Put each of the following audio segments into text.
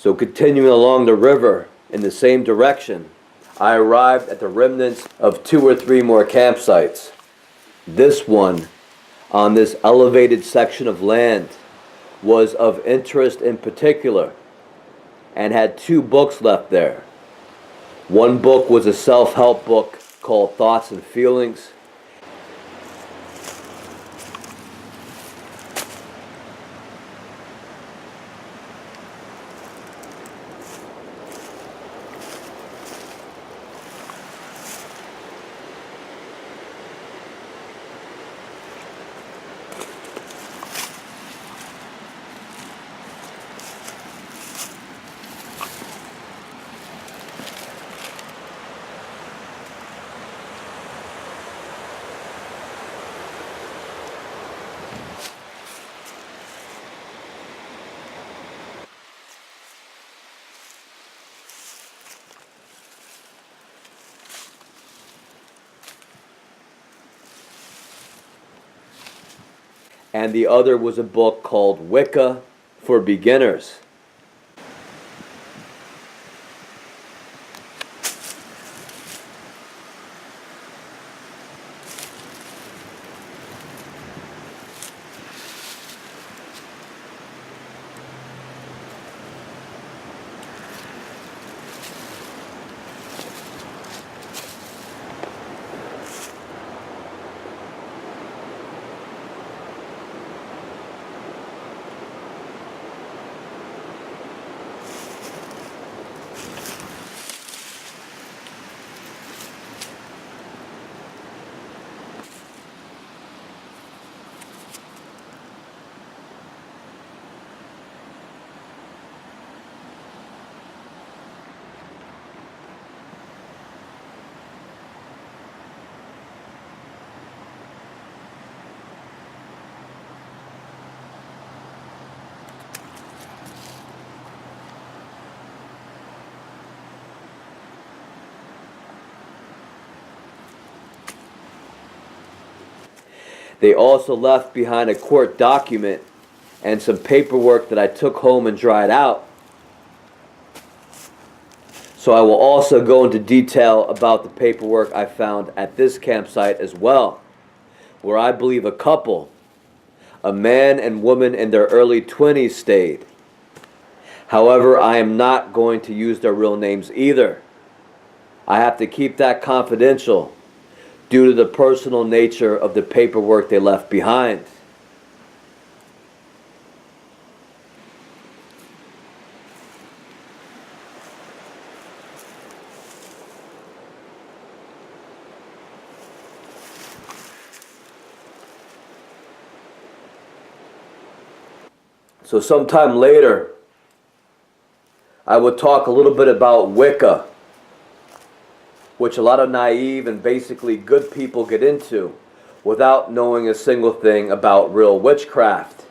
So continuing along the river in the same direction, I arrived at the remnants of 2 or 3 more campsites. This one, on this elevated section of land, was of interest in particular and had 2 books left there. One book was a self-help book called Thoughts and Feelings. And the other was a book called Wicca for Beginners. They also left behind a court document and some paperwork that I took home and dried out. So I will also go into detail about the paperwork I found at this campsite as well, where I believe a couple, a man and woman in their early 20s, stayed. However, I am not going to use their real names either. I have to keep that confidential due to the personal nature of the paperwork they left behind. So sometime later, I will talk a little bit about Wicca, which a lot of naive and basically good people get into without knowing a single thing about real witchcraft.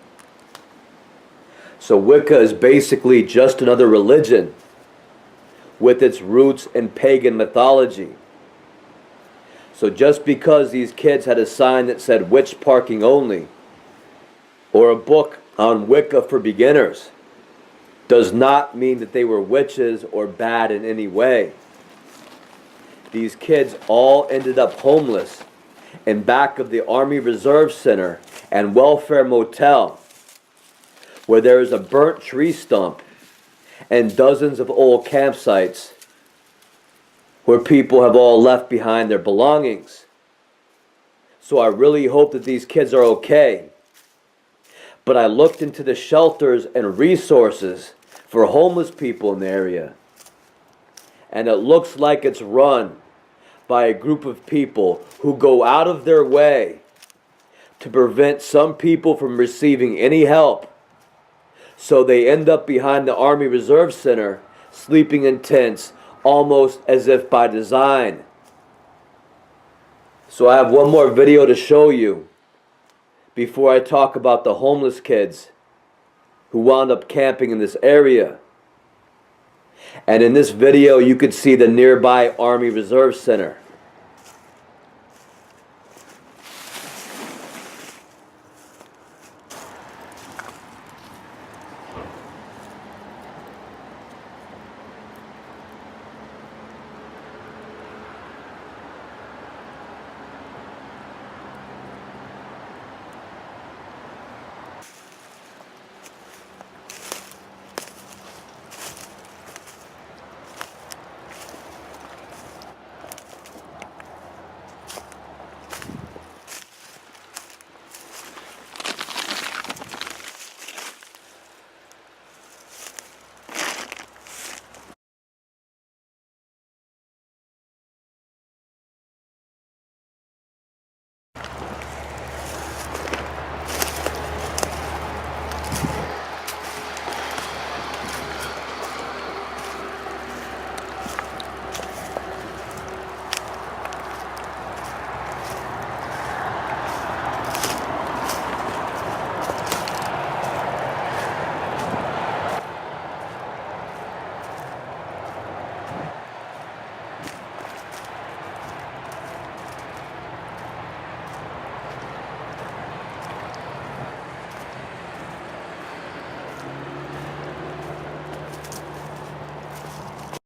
So Wicca is basically just another religion with its roots in pagan mythology. So just because these kids had a sign that said witch parking only, or a book on Wicca for beginners, does not mean that they were witches or bad in any way. These kids all ended up homeless in back of the Army Reserve Center and Welfare Motel, where there is a burnt tree stump and dozens of old campsites where people have all left behind their belongings. So I really hope that these kids are okay. But I looked into the shelters and resources for homeless people in the area, and it looks like it's run by a group of people who go out of their way to prevent some people from receiving any help. So they end up behind the Army Reserve Center, sleeping in tents, almost as if by design. So I have one more video to show you before I talk about the homeless kids who wound up camping in this area. And in this video, you could see the nearby Army Reserve Center.